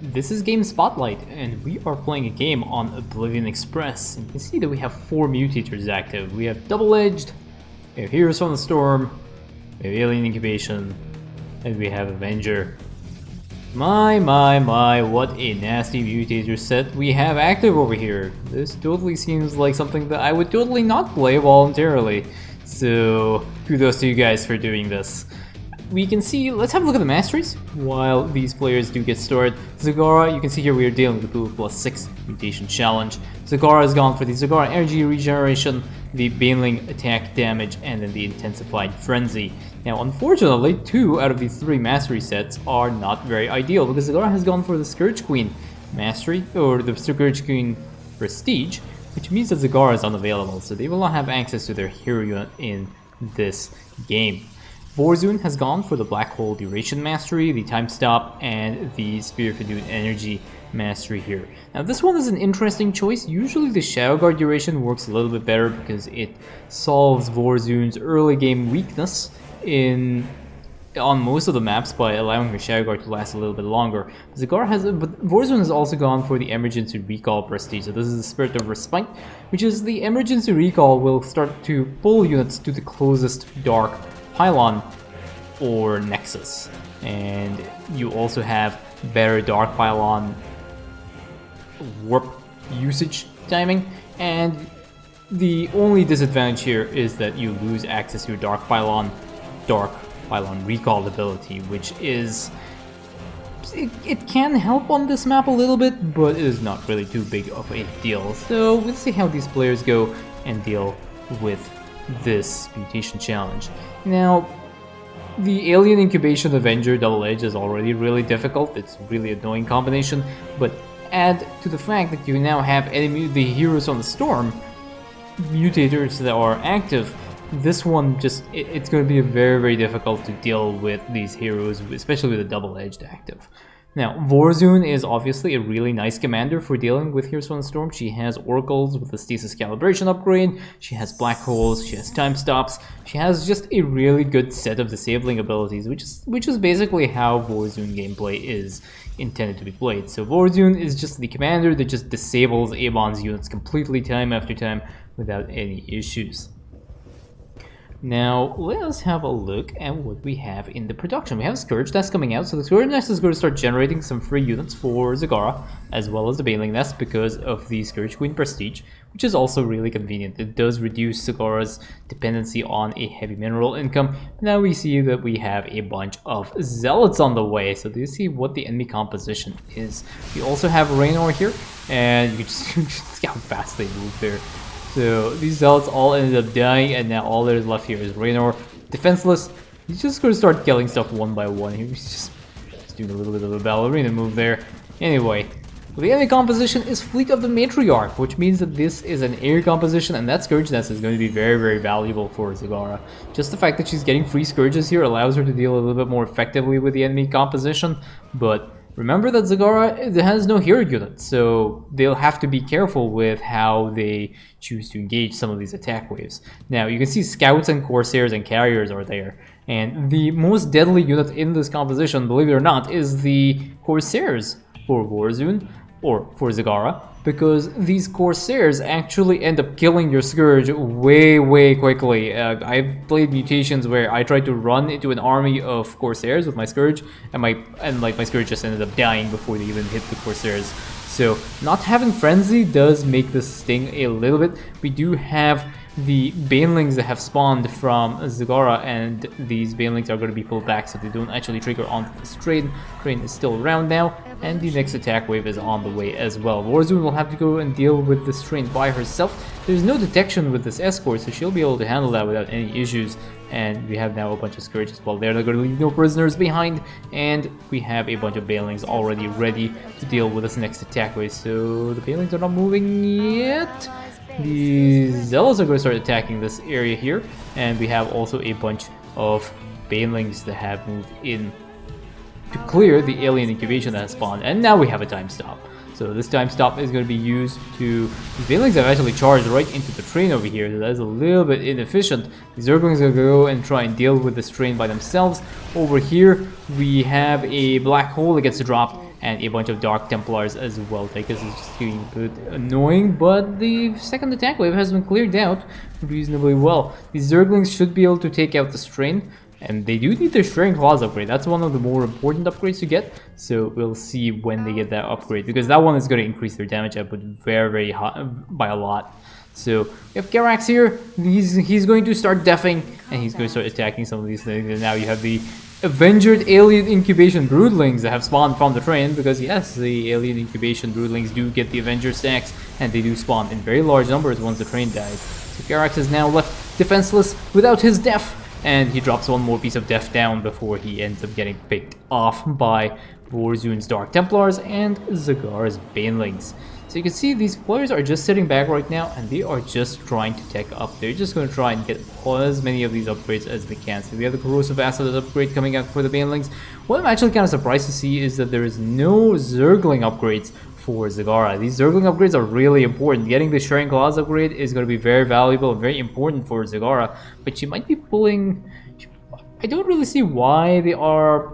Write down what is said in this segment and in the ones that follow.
This is Game Spotlight, and we are playing a game on Oblivion Express. And you can see that we have 4 mutators active. We have Double-Edged, we have Heroes from the Storm, we have Alien Incubation, and we have Avenger. My, what a nasty mutator set we have active over here. This totally seems like something that I would totally not play voluntarily. So, kudos to you guys for doing this. We can see, let's have a look at the masteries while these players do get started. Zagara, you can see here we are dealing with the Blue +6 mutation challenge. Zagara has gone for the Zagara energy regeneration, the Baneling attack damage, and then the intensified frenzy. Now, unfortunately, 2 out of these 3 mastery sets are not very ideal because Zagara has gone for the Scourge Queen mastery, or the Scourge Queen prestige, which means that Zagara is unavailable, so they will not have access to their hero unit in this game. Warzone has gone for the Black Hole Duration Mastery, the Time Stop, and the Spear of Renewed Energy Mastery here. Now this one is an interesting choice. Usually the Shadow Guard Duration works a little bit better because it solves Warzone's early game weakness on most of the maps by allowing the Shadow Guard to last a little bit longer. But Warzone has also gone for the Emergency Recall Prestige. So this is the Spirit of Respite, which is the Emergency Recall will start to pull units to the closest dark pylon or nexus, and you also have better dark pylon warp usage timing, and the only disadvantage here is that you lose access to your dark pylon recall ability, which is it can help on this map a little bit, but it is not really too big of a deal. So we'll see how these players go and deal with this mutation challenge. Now, the Alien Incubation Avenger Double-Edge is already really difficult. It's a really annoying combination, but add to the fact that you now have the Heroes on the Storm mutators that are active. This one it's going to be very difficult to deal with these heroes, especially with the Double-Edged active. Now, Warzone is obviously a really nice commander for dealing with Heroes from the Storm. She has Oracles with the Stasis Calibration upgrade, she has Black Holes, she has Time Stops, she has just a really good set of disabling abilities, which is basically how Warzone gameplay is intended to be played. So Warzone is just the commander that just disables Avon's units completely time after time without any issues. Now, let us have a look at what we have in the production. We have a Scourge Nest coming out, so the Scourge Nest is going to start generating some free units for Zagara, as well as the Baneling Nest because of the Scourge Queen Prestige, which is also really convenient. It does reduce Zagara's dependency on a heavy mineral income. Now we see that we have a bunch of Zealots on the way, so do you see what the enemy composition is? We also have Raynor here, and you can just see how fast they move there. So these Zealots all ended up dying, and now all that is left here is Raynor, defenseless. He's just going to start killing stuff one by one. He's just doing a little bit of a ballerina move there. Anyway, the enemy composition is Fleet of the Matriarch, which means that this is an air composition, and that Scourge Nest is going to be very valuable for Zagara. Just the fact that she's getting free Scourges here allows her to deal a little bit more effectively with the enemy composition, but remember that Zagara has no hero unit, so they'll have to be careful with how they choose to engage some of these attack waves. Now, you can see Scouts and Corsairs and Carriers are there, and the most deadly unit in this composition, believe it or not, is the Corsairs for Warzone, or for Zagara, because these Corsairs actually end up killing your Scourge way quickly. I've played mutations where I tried to run into an army of Corsairs with my Scourge, and my Scourge just ended up dying before they even hit the Corsairs. So not having Frenzy does make this sting a little bit. We do have the Banelings that have spawned from Zagara, and these Banelings are going to be pulled back so they don't actually trigger onto this train. Train is still around now, and the next attack wave is on the way as well. Warzone will have to go and deal with this train by herself. There's no detection with this escort, so she'll be able to handle that without any issues. And we have now a bunch of Scourges. Well, they're not going to leave no prisoners behind, and we have a bunch of Banelings already ready to deal with this next attack wave. So the Banelings are not moving yet. The Zealots are going to start attacking this area here, and we have also a bunch of Banelings that have moved in to clear the Alien Incubation that has spawned, and now we have a Time Stop. So this Time Stop is going to be used to... The Banelings have actually charged right into the train over here, so that is a little bit inefficient. The Zerglings are going to go and try and deal with this train by themselves. Over here, we have a Black Hole that gets dropped, and a bunch of Dark Templars as well. Tychus is just getting a bit annoying, but the second attack wave has been cleared out reasonably well. These Zerglings should be able to take out the Strain, and they do need their Sharing Claws upgrade. That's one of the more important upgrades to get, so we'll see when they get that upgrade, because that one is going to increase their damage output very high, by a lot. So you have Garax here, he's going to start deafing, and he's going to start attacking some of these things, and now you have the Avenger Alien Incubation Broodlings that have spawned from the train, because yes, the Alien Incubation Broodlings do get the Avenger stacks, and they do spawn in very large numbers once the train dies. So Garax is now left defenseless without his def, and he drops one more piece of def down before he ends up getting picked off by Warzoon's Dark Templars and Zagara's Banelings. So you can see these players are just sitting back right now, and they are just trying to tech up. They're just going to try and get as many of these upgrades as they can. So we have the Corrosive Acid upgrade coming out for the Banelings. What I'm actually kind of surprised to see is that there is no Zergling upgrades for Zagara. These Zergling upgrades are really important. Getting the Sharing Claws upgrade is going to be very valuable and very important for Zagara, but she might be pulling... I don't really see why they are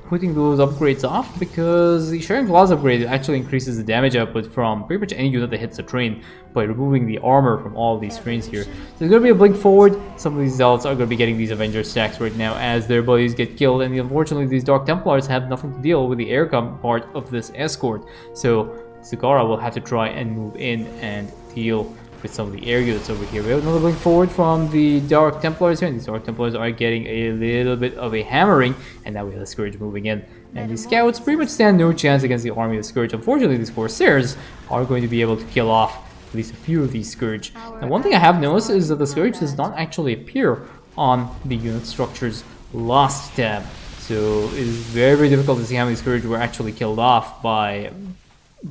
putting those upgrades off, because the Sharing Claws upgrade actually increases the damage output from pretty much any unit that hits the train by removing the armor from all these trains here. So there's going to be a blink forward. Some of these Zealots are going to be getting these Avenger stacks right now as their buddies get killed, and unfortunately these Dark Templars have nothing to deal with the air part of this escort. So Zagara will have to try and move in and deal with some of the air units over here. We have another blink forward from the Dark Templars here, and these Dark Templars are getting a little bit of a hammering, and now we have the Scourge moving in. And the Scouts pretty much stand no chance against the army of the Scourge. Unfortunately, these Corsairs are going to be able to kill off at least a few of these Scourge. And one thing I have noticed is that the Scourge does not actually appear on the unit structure's Lost tab. So it is very difficult to see how many Scourge were actually killed off by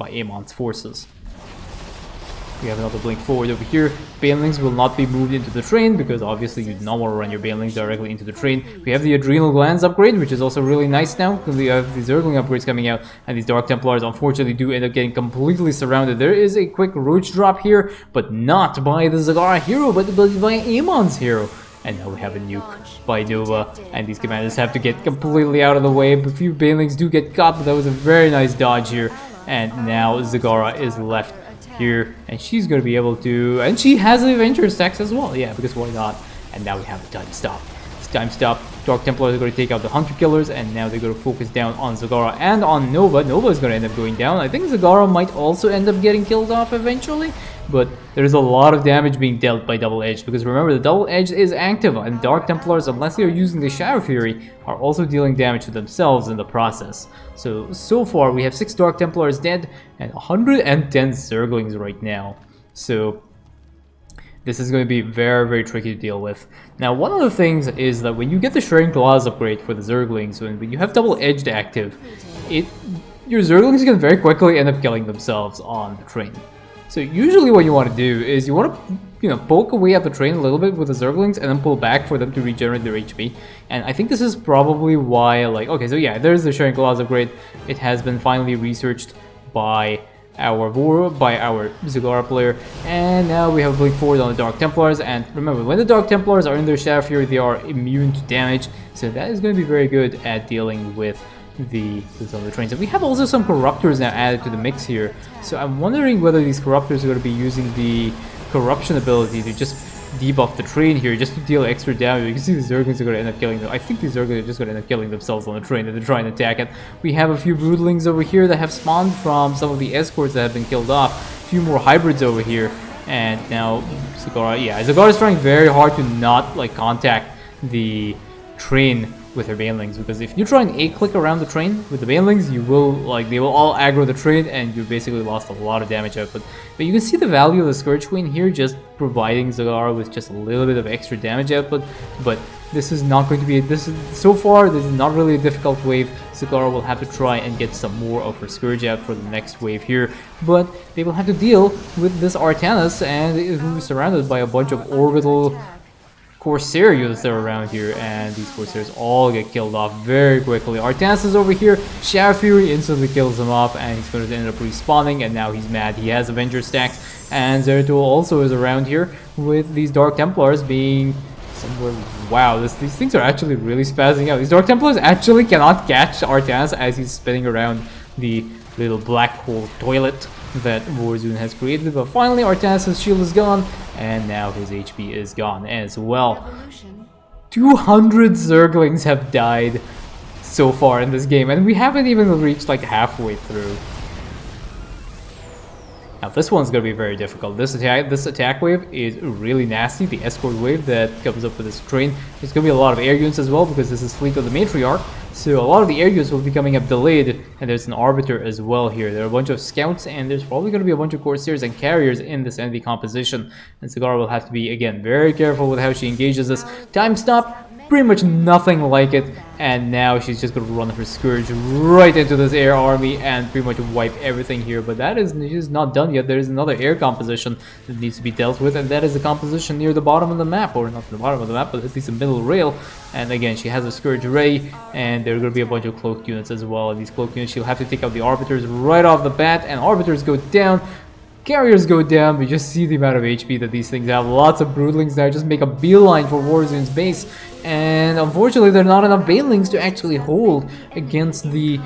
Amon's forces. We have another blink forward over here. Banelings will not be moved into the train, because obviously you do not want to run your Banelings directly into the train. We have the Adrenal Glands upgrade, which is also really nice now, because we have the Zergling upgrades coming out, and these Dark Templars unfortunately do end up getting completely surrounded. There is a quick Roach drop here, but not by the Zagara hero, but by Amon's hero. And now we have a nuke by Nova, and these commanders have to get completely out of the way. A few Banelings do get caught, but that was a very nice dodge here. And now Zagara is left here, and she's going to be able to, and she has the Avenger stacks as well, yeah, because why not? And now we have the time stop. This time stop, Dark Templars are going to take out the Hunter Killers, and now they're going to focus down on Zagara and on Nova. Nova is going to end up going down. I think Zagara might also end up getting killed off eventually, but there's a lot of damage being dealt by Double Edge, because remember, the Double Edge is active, and Dark Templars, unless they are using the Shadow Fury, are also dealing damage to themselves in the process. So far we have 6 Dark Templars dead and 110 Zerglings right now. So this is going to be very tricky to deal with. Now, one of the things is that when you get the Sharing Claws upgrade for the Zerglings, when you have Double Edged active, your Zerglings can very quickly end up killing themselves on the train. So usually what you want to do is you want to, poke away at the train a little bit with the Zerglings and then pull back for them to regenerate their HP. And I think this is probably why, okay, so yeah, there's the Sharing Claws upgrade. It has been finally researched by our Zagara player, and now we have a blink forward on the Dark Templars. And remember, when the Dark Templars are in their Shadow Fury, they are immune to damage, so that is going to be very good at dealing with some of the trains. And we have also some Corruptors now added to the mix here, so I'm wondering whether these Corruptors are going to be using the Corruption ability to just debuff the train here, just to deal extra damage. You can see the Zerglings are going to end up killing them. I think these Zerglings are just going to end up killing themselves on the train and they're trying to attack it. We have a few Broodlings over here that have spawned from some of the escorts that have been killed off. A few more hybrids over here. And now Zagara, yeah, Zagara is trying very hard to not contact the train with her Banelings, because if you try and A-click around the train with the Banelings, you will, they will all aggro the train and you basically lost a lot of damage output. But you can see the value of the Scourge Queen here, just providing Zagara with just a little bit of extra damage output. But this is not going to be, so far this is not really a difficult wave. Zagara will have to try and get some more of her Scourge out for the next wave here, but they will have to deal with this Artanis, and who's surrounded by a bunch of orbital Corsair units that are around here, and these Corsairs all get killed off very quickly. Artanis is over here, Shadow Fury instantly kills him off, and he's going to end up respawning, and now he's mad. He has Avenger stacks, and Zeratul also is around here with these Dark Templars being somewhere. Wow, these things are actually really spazzing out. These Dark Templars actually cannot catch Artanis as he's spinning around the little black hole toilet that Warzone has created. But finally, Artanis' shield is gone, and now his HP is gone as well. 200 Zerglings have died so far in this game, and we haven't even reached like halfway through. Now this one's gonna be very difficult. This attack wave is really nasty. The escort wave that comes up with this train. There's gonna be a lot of air units as well because this is Fleet of the Matriarch. So a lot of the air units will be coming up delayed, and there's an Arbiter as well here. There are a bunch of scouts, and there's probably gonna be a bunch of Corsairs and carriers in this enemy composition. And Zagara will have to be, again, very careful with how she engages this. Time stop, pretty much nothing like it, and now she's just gonna run her Scourge right into this air army and pretty much wipe everything here. But that is just not done yet. There is another air composition that needs to be dealt with, and that is the composition near the bottom of the map, or not the bottom of the map, but at least the middle rail. And again, she has a Scourge Ray, and there are gonna be a bunch of cloaked units as well. And these cloaked units, she'll have to take out the Arbiters right off the bat, and Arbiters go down. Carriers go down. We just see the amount of HP that these things have. Lots of Broodlings now just make a beeline for Warzone's base. And unfortunately, there are not enough Banelings to actually hold against the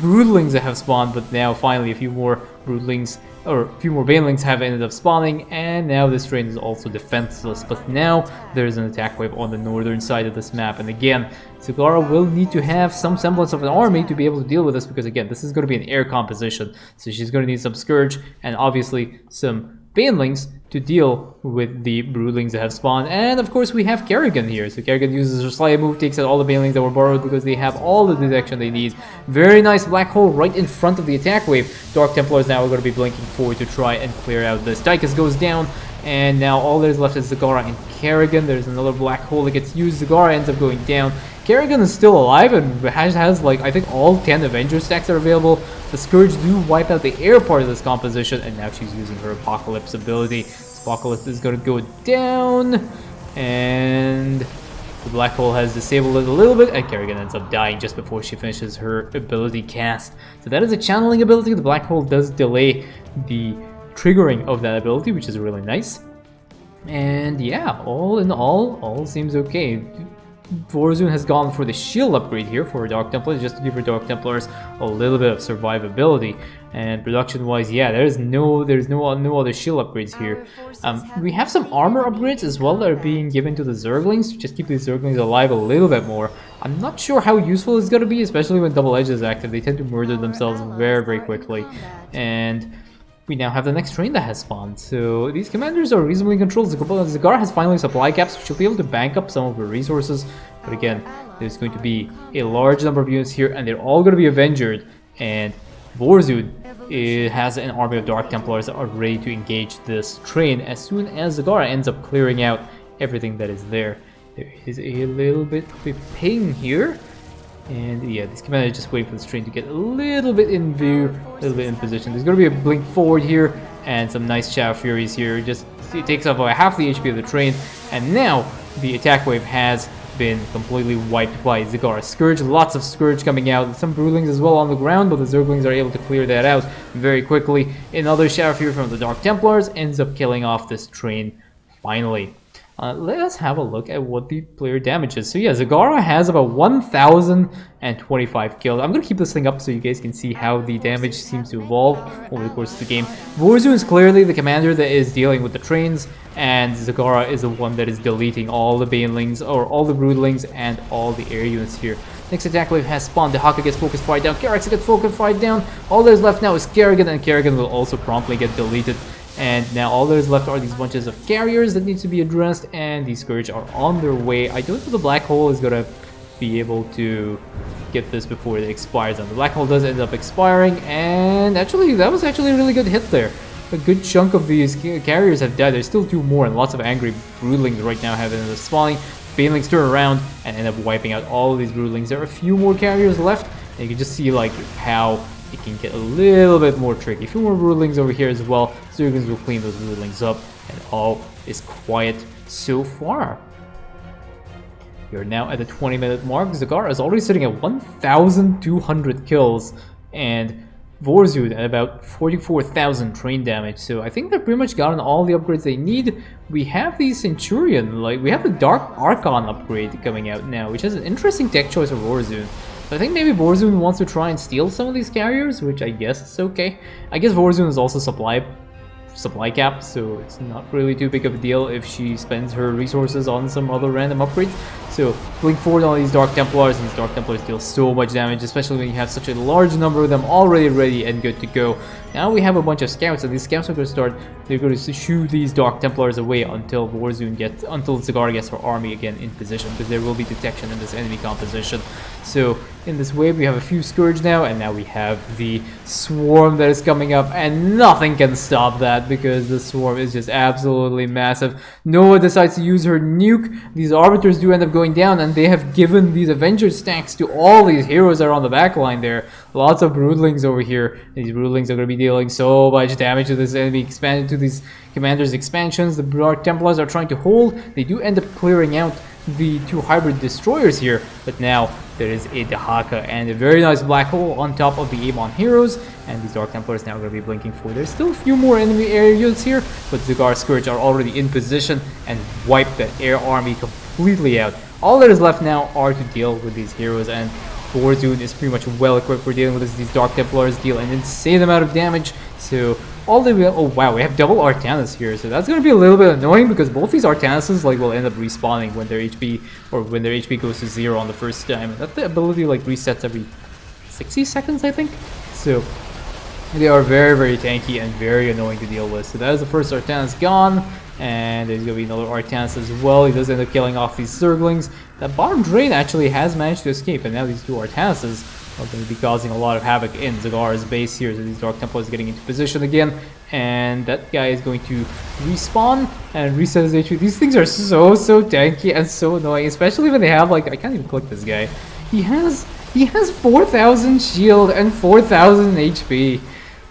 Broodlings that have spawned. But now, finally, a few more Broodlings, or a few more Banelings have ended up spawning. And now this train is also defenseless. But now, there's an attack wave on the northern side of this map. And again, Zagara will need to have some semblance of an army to be able to deal with this, because again, this is going to be an air composition, so she's going to need some Scourge and obviously some Banelings to deal with the Broodlings that have spawned. And of course we have Kerrigan here, so Kerrigan uses her Slayer move, takes out all the Banelings that were borrowed because they have all the detection they need. Very nice black hole right in front of the attack wave. Dark Templars now are going to be blinking forward to try and clear out this. Tychus goes down, and now all that is left is Zagara and Kerrigan. There's another black hole that gets used. Zagara ends up going down. Kerrigan is still alive and has like, I think, all 10 Avenger stacks are available. The Scourge do wipe out the air part of this composition, and now she's using her Apocalypse ability. Apocalypse is going to go down, and the black hole has disabled it a little bit, and Kerrigan ends up dying just before she finishes her ability cast. So that is a channeling ability. The black hole does delay the triggering of that ability, which is really nice. And yeah, all in all seems okay. Warzone has gone for the shield upgrade here for Dark Templars, just to give her Dark Templars a little bit of survivability. And production wise, yeah, there's no other shield upgrades here. We have some armor upgrades as well that are being given to the Zerglings to just keep these Zerglings alive a little bit more. I'm not sure how useful it's going to be, especially when Double Edge is active. They tend to murder themselves very quickly. And we now have the next train that has spawned, so these commanders are reasonably controlled. Zagara has finally supply caps, so she'll be able to bank up some of her resources. But again, there's going to be a large number of units here, and they're all going to be Avengered. And Warzone has an army of Dark Templars that are ready to engage this train as soon as Zagara ends up clearing out everything that is there. There is a little bit of a ping here. And yeah, this commander is just waiting for this train to get a little bit in view, a little bit in position. There's going to be a blink forward here, and some nice Shadow Furies here. It takes off about half the HP of the train, and now the attack wave has been completely wiped by Zagara's Scourge. Lots of Scourge coming out, some Broodlings as well on the ground, but the Zerglings are able to clear that out very quickly. Another Shadow Fury from the Dark Templars ends up killing off this train finally. Let us have a look at what the player damage is. So yeah, Zagara has about 1,025 kills. I'm going to keep this thing up so you guys can see how the damage seems to evolve over the course of the game. Warzone is clearly the commander that is dealing with the trains, and Zagara is the one that is deleting all the Banelings, or all the Broodlings, and all the air units here. Next attack wave has spawned. The Haka gets focus fired down. Karax gets focus fired down. All that is left now is Kerrigan, and Kerrigan will also promptly get deleted. And now all that is left are these bunches of carriers that need to be addressed, and these Scourge are on their way. I don't think the black hole is gonna be able to get this before it expires, and the black hole does end up expiring, and actually that was actually a really good hit there. A good chunk of these carriers have died. There's still two more, and lots of angry Broodlings right now have ended up spawning. Banelings turn around and end up wiping out all of these Broodlings. There are a few more carriers left, and you can just see like how it can get a little bit more tricky. A few more Broodlings over here as well. Zerglings will clean those Broodlings up, and all is quiet so far. We are now at the 20-minute mark. Zagara is already sitting at 1,200 kills, and Warzone at about 44,000 train damage. So I think they've pretty much gotten all the upgrades they need. We have the Centurion, we have the Dark Archon upgrade coming out now, which is an interesting tech choice of Warzone. So I think maybe Warzone wants to try and steal some of these carriers, which I guess is okay. I guess Warzone is also supply cap, so it's not really too big of a deal if she spends her resources on some other random upgrades. So going forward on these Dark Templars, and these Dark Templars deal so much damage, especially when you have such a large number of them already ready and good to go. Now we have a bunch of scouts, and these scouts are going to start, they're going to shoo these Dark Templars away until Zagara gets her army again in position, because there will be detection in this enemy composition. So in this wave we have a few Scourge now, and now we have the Swarm that is coming up, and nothing can stop that because the Swarm is just absolutely massive. Noah decides to use her nuke. These Arbiters do end up going down, and they have given these Avenger stacks to all these heroes that are on the back line there. Lots of Broodlings over here. These Broodlings are going to be dealing so much damage to this enemy, expanded to these Commanders' expansions. The Dark Templars are trying to hold. They do end up clearing out the two hybrid destroyers here, but now there is a Dahaka and a very nice black hole on top of the Amon heroes, and these Dark Templars now going to be blinking forward. There's still a few more enemy air units here, but Zagara Scourge are already in position and wipe that air army completely out. All that is left now are to deal with these heroes, and Warzone is pretty much well equipped for dealing with this. These Dark Templars deal an insane amount of damage, so all the way, oh wow, we have double Artanis here, so that's going to be a little bit annoying because both these Artanises like will end up respawning when their HP, or when their HP goes to 0 on the first time. And that the ability like resets every 60 seconds, I think. So they are very, very tanky and very annoying to deal with. So that is the first Artanis gone, and there's going to be another Artanis as well. He does end up killing off these Zerglings. That bottom drain actually has managed to escape, and now these two Artanises are going to be causing a lot of havoc in Zagara's base here. So these Dark Templars getting into position again, and that guy is going to respawn and reset his HP. These things are so tanky and so annoying, especially when they have like, I can't even click this guy. He has 4,000 shield and 4,000 HP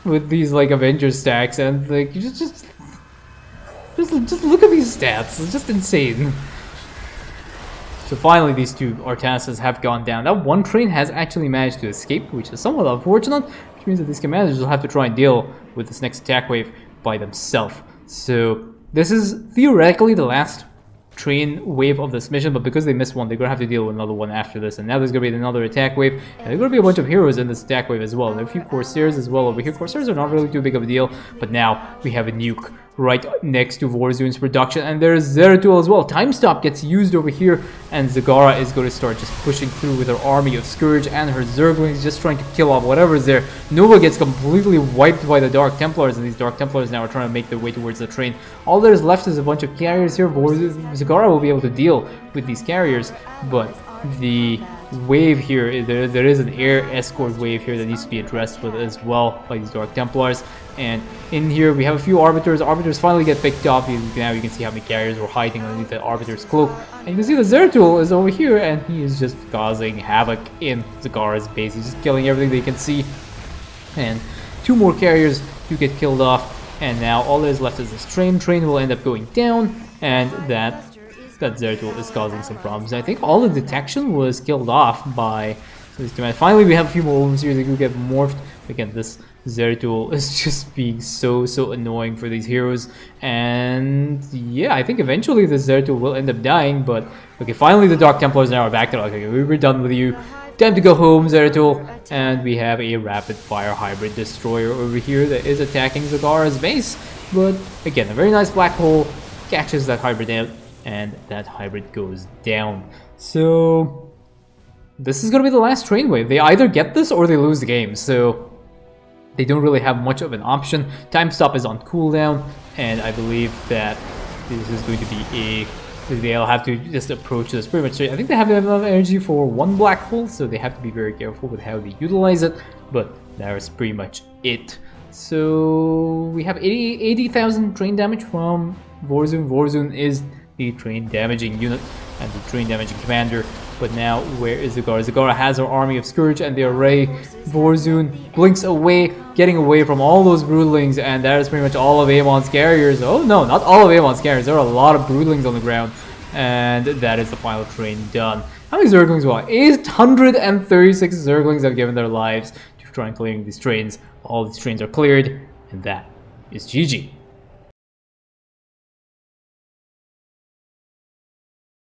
with these like Avenger stacks, and like just look at these stats. It's just insane. So finally these two Artanises have gone down. That one train has actually managed to escape, which is somewhat unfortunate, which means that these commanders will have to try and deal with this next attack wave by themselves. So this is theoretically the last train wave of this mission, but because they missed one, they're going to have to deal with another one after this. And now there's going to be another attack wave, and there's going to be a bunch of heroes in this attack wave as well. There are a few Corsairs as well over here. Corsairs are not really too big of a deal, but now we have a nuke right next to Warzone's production, and there's Zeratul as well. Time Stop gets used over here, and Zagara is going to start just pushing through with her army of Scourge and her Zerglings, just trying to kill off whatever is there. Nova gets completely wiped by the Dark Templars, and these Dark Templars now are trying to make their way towards the train. All that is left is a bunch of carriers here. Zagara will be able to deal with these carriers, but the wave here, there is an air escort wave here that needs to be addressed with as well by these Dark Templars. And in here we have a few Arbiters. Arbiters finally get picked off. Now you can see how many carriers were hiding underneath the Arbiter's cloak. And you can see the Zeratul is over here, and he is just causing havoc in Zagara's base. He's just killing everything they can see. And two more carriers do get killed off. And now all that is left is this train. Train will end up going down, and that Zeratul is causing some problems. I think all the detection was killed off by this command. Finally, we have a few more ones here that could get morphed. Again, this Zeratul is just being so annoying for these heroes. And yeah, I think eventually this Zeratul will end up dying. But okay, finally the Dark Templars now are back to like, okay, we're done with you. Time to go home, Zeratul. And we have a rapid fire hybrid destroyer over here that is attacking Zagara's base. But again, a very nice black hole catches that hybrid out, and that hybrid goes down. So this is going to be the last train wave. They either get this or they lose the game, so they don't really have much of an option. Time Stop is on cooldown, and I believe that this is going to be they'll have to just approach this pretty much straight. I think they have enough energy for one black hole, so they have to be very careful with how they utilize it, but that is pretty much it. So we have 80,000 train damage from Warzone. Warzone is the train damaging unit and the train damaging commander. But now, where is Zagara? Zagara has her army of Scourge and the array. Warzone blinks away, getting away from all those Broodlings, and that is pretty much all of Amon's carriers. Oh no, not all of Amon's carriers. There are a lot of Broodlings on the ground, and that is the final train done. How many Zerglings? Well, 836 Zerglings have given their lives to try and clearing these trains. All these trains are cleared, and that is GG.